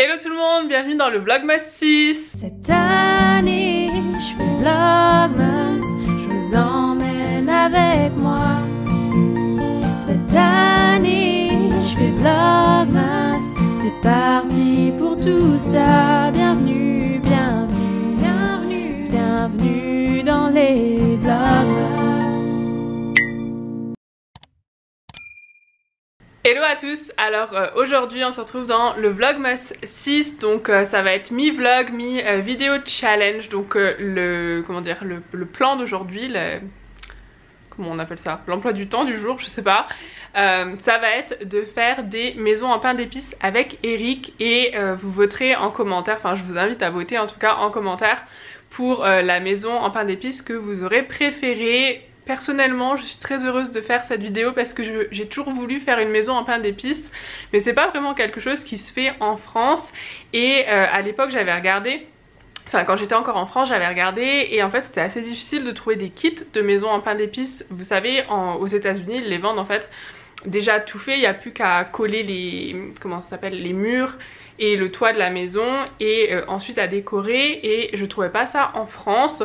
Hello tout le monde, bienvenue dans le Vlogmas 6. Cette année, je fais Vlogmas, je vous emmène avec moi. Cette année, je fais Vlogmas, c'est parti pour tout ça. Bienvenue, bienvenue, bienvenue, bienvenue dans les Vlogmas. Hello à tous, alors aujourd'hui on se retrouve dans le Vlogmas 6, donc ça va être mi-vlog, mi-vidéo challenge, donc le plan d'aujourd'hui, comment on appelle ça, l'emploi du temps du jour, je sais pas, ça va être de faire des maisons en pain d'épices avec Eric et vous voterez en commentaire, enfin je vous invite à voter en tout cas en commentaire pour la maison en pain d'épices que vous aurez préférée. Personnellement, je suis très heureuse de faire cette vidéo parce que j'ai toujours voulu faire une maison en pain d'épices, mais c'est pas vraiment quelque chose qui se fait en France. Et à l'époque, j'avais regardé, enfin quand j'étais encore en France, j'avais regardé et en fait c'était assez difficile de trouver des kits de maison en pain d'épices. Vous savez, aux États-Unis, ils les vendent en fait déjà tout fait. Il n'y a plus qu'à coller les murs et le toit de la maison et ensuite à décorer. Et je trouvais pas ça en France.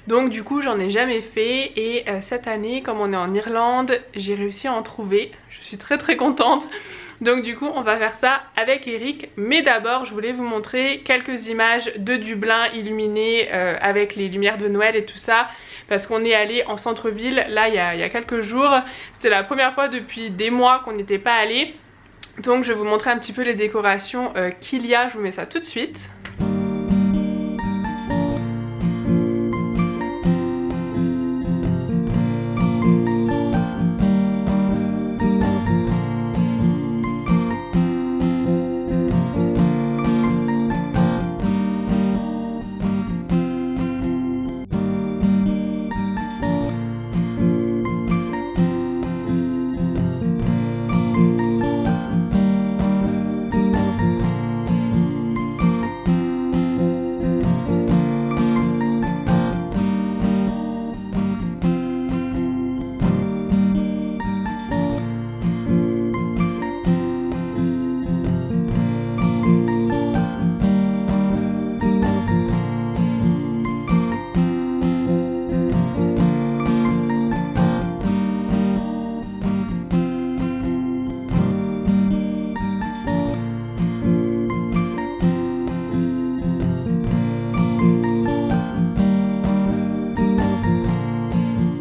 Donc du coup j'en ai jamais fait et cette année comme on est en Irlande j'ai réussi à en trouver. Je suis très contente. Donc du coup on va faire ça avec Eric. Mais d'abord je voulais vous montrer quelques images de Dublin illuminées avec les lumières de Noël et tout ça. Parce qu'on est allé en centre-ville là il y a quelques jours. C'était la première fois depuis des mois qu'on n'était pas allé. Donc je vais vous montrer un petit peu les décorations qu'il y a. Je vous mets ça tout de suite.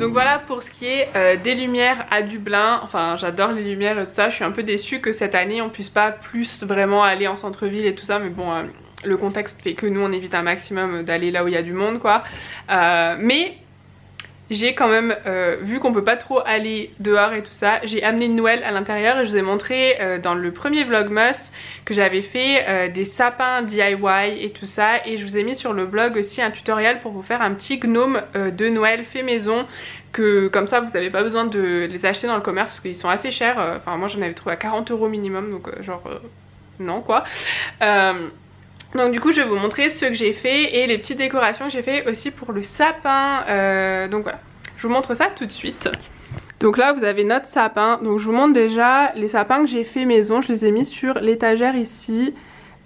Donc voilà pour ce qui est des lumières à Dublin. Enfin j'adore les lumières et tout ça. Je suis un peu déçue que cette année on puisse pas plus vraiment aller en centre-ville et tout ça. Mais bon le contexte fait que nous on évite un maximum d'aller là où il y a du monde quoi. Mais j'ai quand même vu qu'on peut pas trop aller dehors et tout ça, j'ai amené Noël à l'intérieur et je vous ai montré dans le premier Vlogmas que j'avais fait des sapins DIY et tout ça, et je vous ai mis sur le blog aussi un tutoriel pour vous faire un petit gnome de Noël fait maison, que comme ça vous n'avez pas besoin de les acheter dans le commerce parce qu'ils sont assez chers. Enfin moi j'en avais trouvé à 40 € minimum, donc non quoi. Donc du coup je vais vous montrer ce que j'ai fait et les petites décorations que j'ai fait aussi pour le sapin. Donc voilà, je vous montre ça tout de suite. Donc là vous avez notre sapin. Donc je vous montre déjà les sapins que j'ai fait maison. Je les ai mis sur l'étagère ici.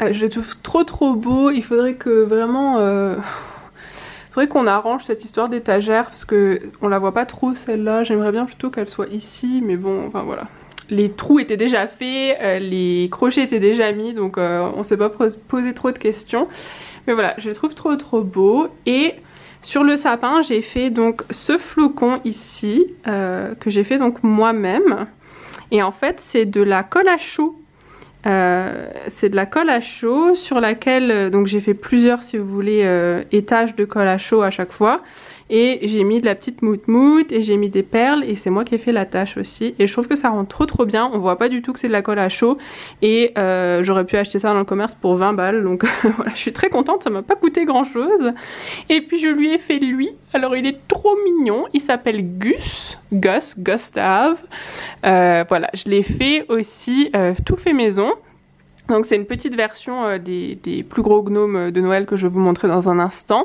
Je les trouve trop beaux. Il faudrait que vraiment... faudrait qu'on arrange cette histoire d'étagère parce que on la voit pas trop celle-là. J'aimerais bien plutôt qu'elle soit ici, mais bon, enfin voilà. Les trous étaient déjà faits, les crochets étaient déjà mis, donc on s'est pas posé trop de questions. Mais voilà, je les trouve trop beaux. Et sur le sapin, j'ai fait donc ce flocon ici, que j'ai fait donc moi-même. Et en fait, c'est de la colle à chaud. C'est de la colle à chaud sur laquelle donc j'ai fait plusieurs, si vous voulez, étages de colle à chaud à chaque fois. Et j'ai mis de la petite moute et j'ai mis des perles et c'est moi qui ai fait la tâche aussi. Et je trouve que ça rend trop bien. On voit pas du tout que c'est de la colle à chaud. Et j'aurais pu acheter ça dans le commerce pour 20 balles. Donc voilà, je suis très contente. Ça m'a pas coûté grand chose. Et puis je lui ai fait lui. Alors il est trop mignon. Il s'appelle Gustav. Voilà, je l'ai fait aussi tout fait maison. Donc c'est une petite version des plus gros gnomes de Noël que je vais vous montrer dans un instant.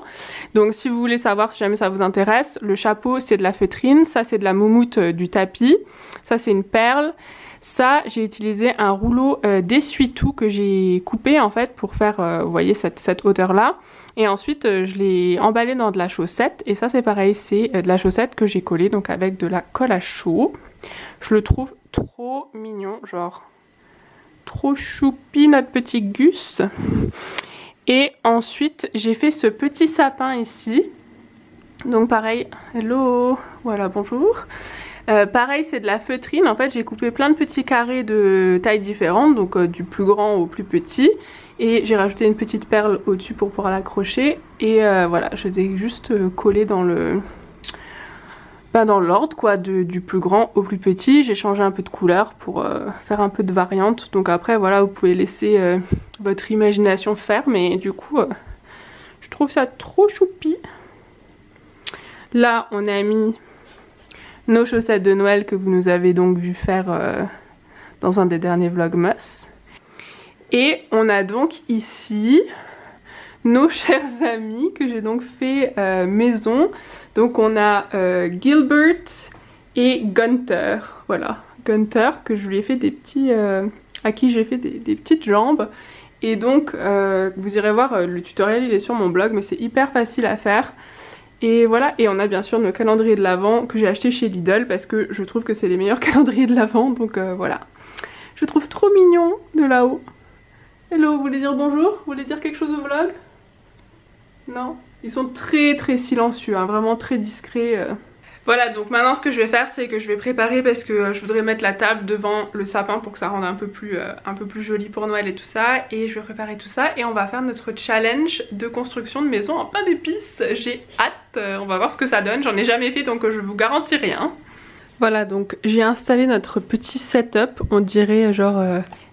Donc si vous voulez savoir, si jamais ça vous intéresse, le chapeau c'est de la feutrine, ça c'est de la moumoute du tapis, ça c'est une perle, Ça, j'ai utilisé un rouleau d'essuie-tout que j'ai coupé en fait pour faire, vous voyez, cette hauteur-là. Et ensuite, je l'ai emballé dans de la chaussette. Et ça, c'est pareil, c'est de la chaussette que j'ai collée donc avec de la colle à chaud. Je le trouve trop mignon, genre trop choupi notre petit Gus. Et ensuite, j'ai fait ce petit sapin ici. Donc pareil, hello, voilà, bonjour. Pareil, c'est de la feutrine. En fait, j'ai coupé plein de petits carrés de tailles différentes, donc du plus grand au plus petit. Et j'ai rajouté une petite perle au-dessus pour pouvoir l'accrocher. Et voilà, je les ai juste collés dans le... dans l'ordre quoi, du plus grand au plus petit. J'ai changé un peu de couleur pour faire un peu de variante. Donc après, voilà, vous pouvez laisser votre imagination faire. Mais du coup, je trouve ça trop choupi. Là, on a mis nos chaussettes de Noël que vous nous avez donc vu faire dans un des derniers Vlogmas. Et on a donc ici nos chers amis que j'ai donc fait maison. Donc on a Gilbert et Gunther. Voilà, Gunther que je lui ai fait des petits... à qui j'ai fait des petites jambes. Et donc vous irez voir le tutoriel, il est sur mon blog, mais c'est hyper facile à faire. Et voilà, et on a bien sûr nos calendriers de l'Avent que j'ai acheté chez Lidl parce que je trouve que c'est les meilleurs calendriers de l'Avent, donc voilà. Je trouve trop mignon de là-haut. Hello, vous voulez dire bonjour? Vous voulez dire quelque chose au vlog? Non? Ils sont très très silencieux, hein, vraiment très discrets. Voilà, donc maintenant ce que je vais faire, c'est que je vais préparer parce que je voudrais mettre la table devant le sapin pour que ça rende un peu plus joli pour Noël et tout ça. Et je vais préparer tout ça et on va faire notre challenge de construction de maison en pain d'épices. J'ai hâte, on va voir ce que ça donne. J'en ai jamais fait donc je vous garantis rien. Voilà, donc j'ai installé notre petit setup, on dirait genre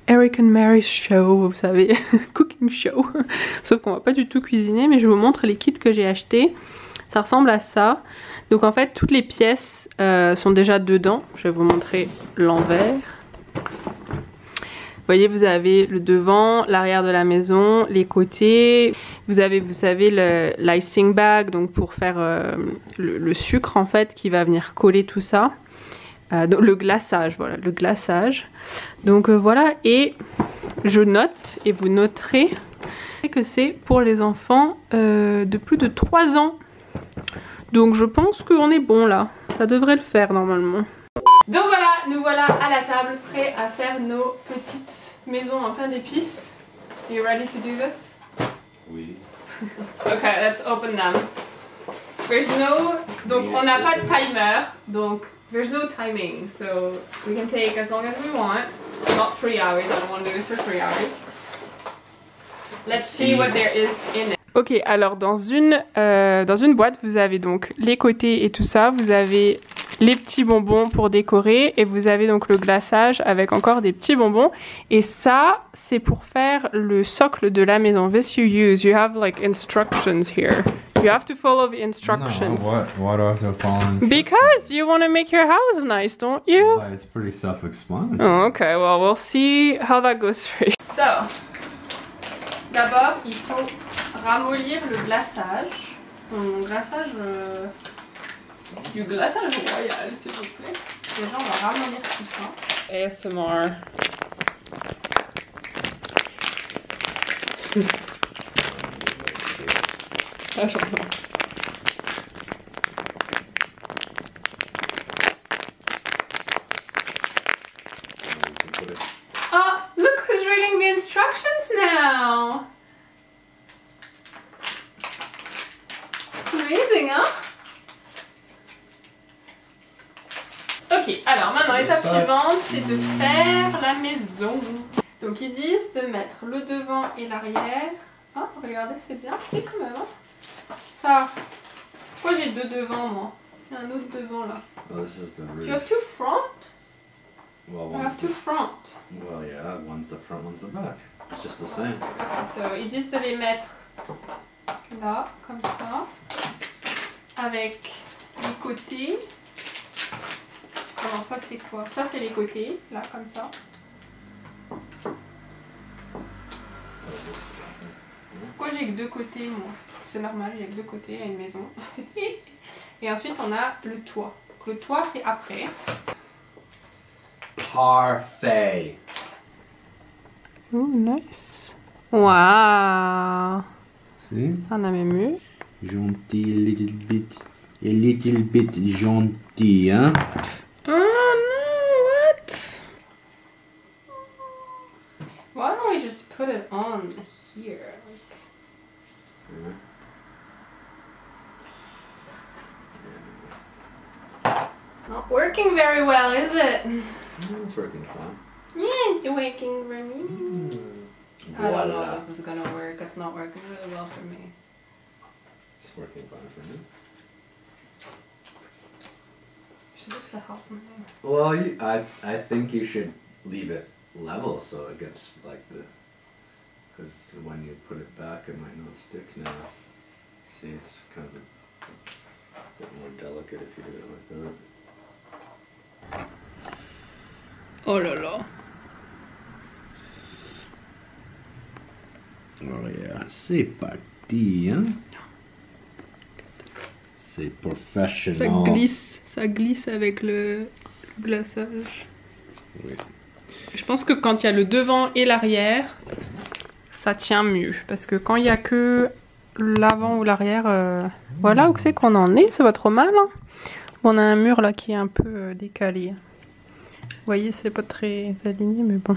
Eric and Mary's show, vous savez, cooking show. Sauf qu'on va pas du tout cuisiner, mais je vous montre les kits que j'ai achetés. Ça ressemble à ça. Donc en fait toutes les pièces sont déjà dedans. Je vais vous montrer l'envers. Vous voyez, vous avez le devant, l'arrière de la maison, les côtés. Vous avez, vous savez, l'icing bag, donc pour faire le sucre en fait qui va venir coller tout ça. Donc le glaçage, voilà, le glaçage. Donc voilà, et je note, et vous noterez que c'est pour les enfants de plus de 3 ans. Donc je pense qu'on est bon là, ça devrait le faire normalement. Donc voilà, nous voilà à la table, prêts à faire nos petites maisons en pain d'épices. Are you ready to do this? Oui. Okay, let's open them. There's no... Donc on n'a pas de timer, donc there's no timing, so we can take as long as we want. Not 3 hours, I don't want to do this for 3 hours. Let's see what there is in it. Ok, alors dans une boîte, vous avez donc les côtés et tout ça, vous avez les petits bonbons pour décorer et vous avez donc le glaçage avec encore des petits bonbons. Et ça, c'est pour faire le socle de la maison. This you use, you have like instructions here. You have to follow the instructions. No, why do I have to follow instructions? Because you want to make your house nice, don't you? Well, it's pretty self-explanatory. Oh, okay, well we'll see how that goes for you. So, d'abord, il faut ramollir le glaçage. Un glaçage... du glaçage royal, s'il vous plaît. Déjà, on va ramollir tout ça. ASMR. Ah, j'entends. Oh, look who's reading the instructions now! Amazing, hein? Ok, alors maintenant, étape suivante, c'est de faire la maison. Donc ils disent de mettre le devant et l'arrière. Ah, regardez, c'est bien fait quand même. Hein? Ça, pourquoi j'ai 2 devants, moi? Il y a un autre devant là. Well, this is the roof. You have 2 front? Well, You have 2 front. Well, yeah, one's the front, one's the back. It's just the same. So, ils disent de les mettre là, comme ça, avec les côtés. Alors ça c'est quoi? Ça c'est les côtés, là comme ça. Pourquoi j'ai que 2 côtés moi? C'est normal, il y a que 2 côtés à une maison. Et ensuite on a le toit. Donc, le toit c'est après. Parfait. Oh, nice. Wow. See? On a même eu. Gentil, a little bit gentil, hein? Oh no, what? Why don't we just put it on here? Not working very well, is it? It's working fine. Yeah, it's working for me. I don't know Voila. if this is gonna work. It's not working really well for me. It's working fine for me. You're supposed to help me. Well, I think you should leave it level so it gets like the, because when you put it back it might not stick now. See, it's kind of a bit more delicate if you do it like that. Oh là là. Oh yeah, c'est parti, hein? C'est professionnel. Ça glisse avec le glaçage. Oui. Je pense que quand il y a le devant et l'arrière, ça tient mieux. Parce que quand il n'y a que l'avant ou l'arrière, voilà où c'est qu'on en est, ça va trop mal. Hein. On a un mur là qui est un peu décalé. Vous voyez, c'est pas très aligné, mais bon.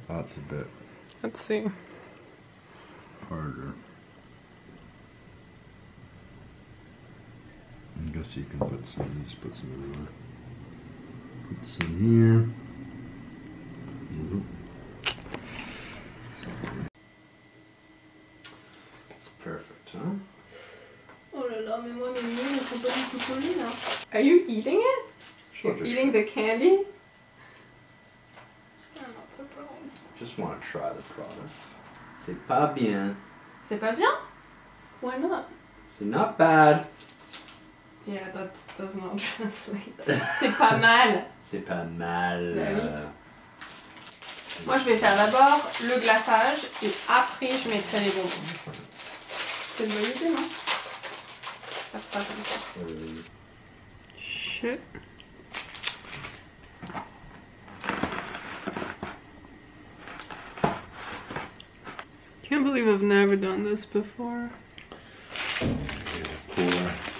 That's a bit Let's see. harder. I guess you can put some, just put some everywhere. Put some here. It's perfect, huh? Oh là là, mais moi mes mains ne sont pas du tout polies là. Are you eating it? You're eating the candy? I'm not surprised. Just want to try the product. C'est pas bien. C'est pas bien? Why not? C'est not bad. Yeah, that does not translate. C'est pas mal. C'est pas mal. Bah oui. Moi je vais faire d'abord le glaçage et après je mettrai les bonbons. C'est une bonne idée, non? Faire ça comme ça. Shit. Can't believe I've never done this before.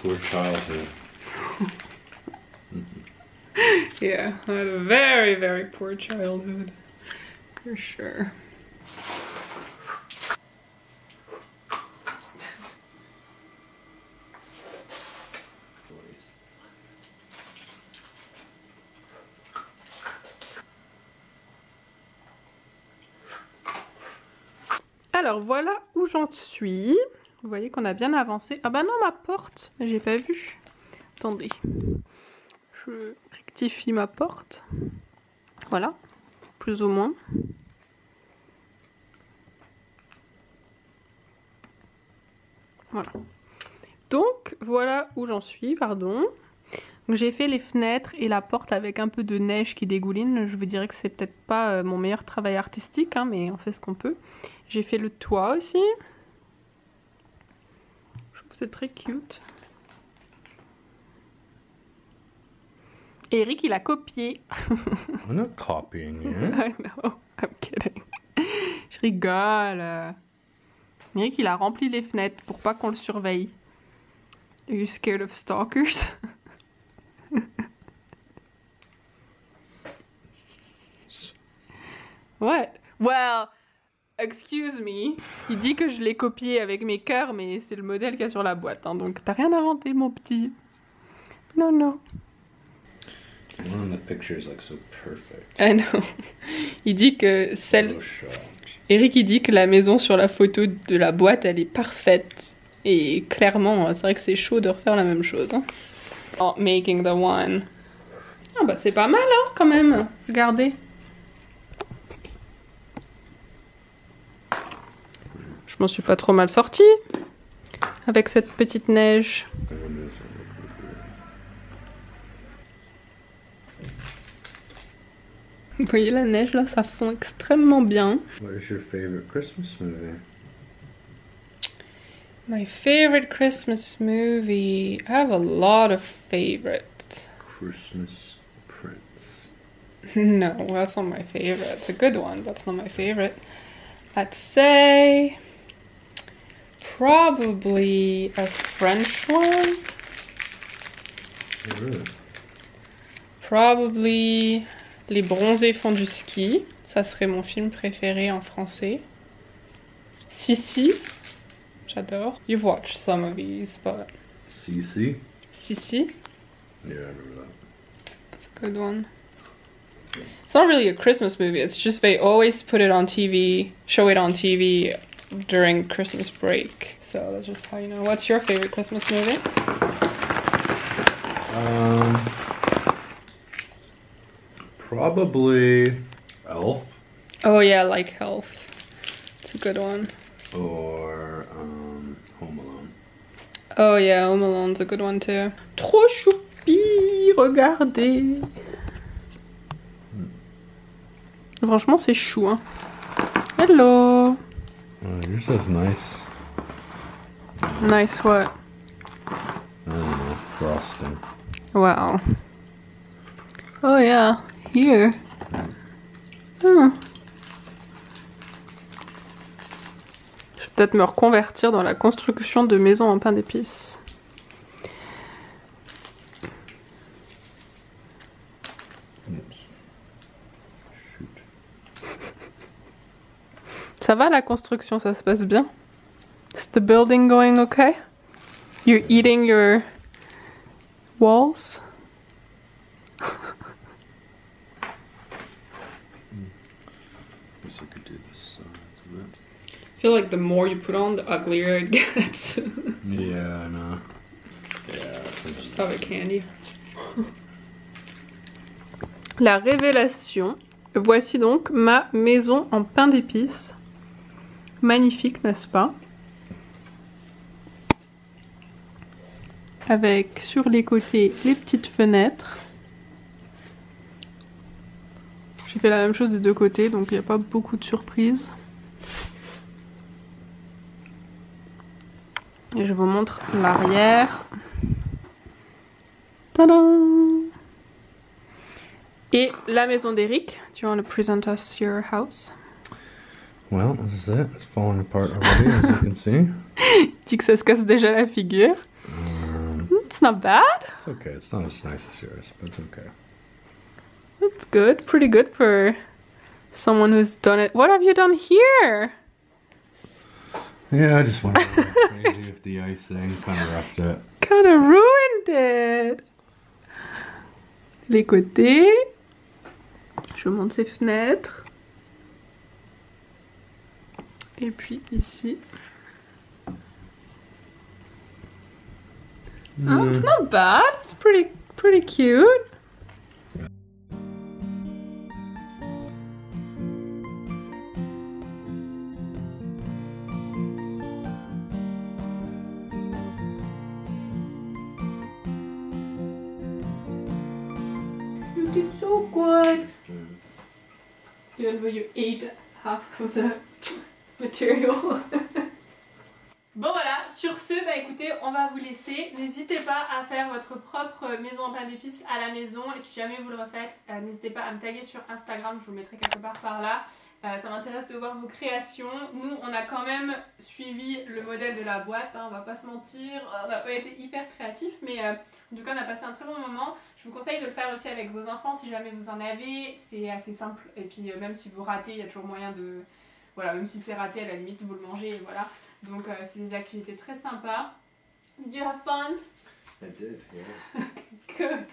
Poor childhood. Yeah, I had a very, very poor childhood. For sure. Alors voilà où j'en suis. Vous voyez qu'on a bien avancé. Ah bah non, ma porte, j'ai pas vu. Attendez. Je rectifie ma porte. Voilà, plus ou moins. Voilà. Donc voilà où j'en suis, pardon. J'ai fait les fenêtres et la porte avec un peu de neige qui dégouline. Je vous dirais que c'est peut-être pas mon meilleur travail artistique, hein, mais on fait ce qu'on peut. J'ai fait le toit aussi. Je trouve que c'est très cute. Eric, il a copié. I'm not copying you. I know, I'm kidding. Je rigole. Eric, il a rempli les fenêtres pour pas qu'on le surveille. Are you scared of stalkers? What? Well, excuse me. Il dit que je l'ai copié avec mes cœurs, mais c'est le modèle qu'il y a sur la boîte. Hein, donc t'as rien inventé, mon petit. Non, non. One of the pictures looks so perfect. Ah non. Il dit que celle... Photoshop. Eric, il dit que la maison sur la photo de la boîte, elle est parfaite. Et clairement, c'est vrai que c'est chaud de refaire la même chose. Hein. Oh, making the one. Ah bah c'est pas mal, hein, quand même. Regardez. Je m'en suis pas trop mal sortie. Avec cette petite neige. Vous voyez la neige là, ça fond extrêmement bien. What is your favorite Christmas movie? My favorite Christmas movie. I have a lot of favorites. Christmas Prince. No, that's not my favorite. It's a good one, but it's not my favorite. I'd say probably a French one. Oh, really? Probably Les Bronzés font du ski. Ça serait mon film préféré en français. Sissi. J'adore. You've watched some of these, but... CC? Sissi. Yeah, I remember that. That's a good one. It's not really a Christmas movie. It's just they always put it on TV, show it on TV during Christmas break. So that's just how you know. What's your favorite Christmas movie? Probably Elf. Oh yeah, I like Health. It's a good one. Or Home Alone. Oh yeah, Home Alone's a good one too. Trop choupi, regardez. Franchement, c'est chou, hein. Hello. Oh, yours is nice. Nice what? I don't know, frosting. Wow. Oh yeah, here. Hmm. Je vais peut-être me reconvertir dans la construction de maisons en pain d'épices. Oops. Shoot. Ça va la construction, ça se passe bien? Is the building going okay? You're eating your walls? Guess I could do the sides of it. I feel like the more you put on, the uglier it gets. Yeah, I know. Yeah. Just have a candy. La révélation. Voici donc ma maison en pain d'épices. Magnifique, n'est-ce pas? Avec sur les côtés les petites fenêtres. J'ai fait la même chose des deux côtés, donc il n'y a pas beaucoup de surprises. Et je vous montre l'arrière. Tadam! Et la maison d'Eric. Do you want to present us your house? Well, this is it. It's falling apart already, as you can see. Il dit que ça se casse déjà la figure. It's not bad. It's okay. It's not as nice as yours, but it's okay. That's good. Pretty good for someone who's done it. What have you done here? Yeah, I just went a little crazy with the icing. Kind of wrecked it. Kind of ruined it. Les côtés. Je monte ces fenêtres. Et puis ici. Oh, it's not bad. It's pretty cute. You did so good. Even though you ate half of the material. Bon voilà, sur ce, bah écoutez, on va vous laisser. N'hésitez pas à faire votre propre maison en pain d'épices à la maison. Et si jamais vous le refaites, n'hésitez pas à me taguer sur Instagram, je vous le mettrai quelque part par là. Ça m'intéresse de voir vos créations. Nous, on a quand même suivi le modèle de la boîte, hein, on va pas se mentir. On n'a pas été hyper créatifs, mais en tout cas, on a passé un très bon moment. Je vous conseille de le faire aussi avec vos enfants si jamais vous en avez. C'est assez simple. Et puis, même si vous ratez, il y a toujours moyen de... Voilà, même si c'est raté, à la limite, vous le mangez et voilà. Donc, c'est des activités très sympas. Did you have fun? I did, yeah. Good.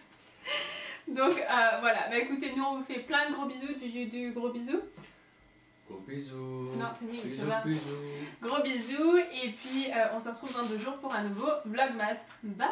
Donc, voilà. Bah écoutez, nous, on vous fait plein de gros bisous. Du gros bisous? Gros bisous. Non, oui, Bisous, ça va. bisous. Gros bisous. Et puis, on se retrouve dans 2 jours pour un nouveau Vlogmas. Bye!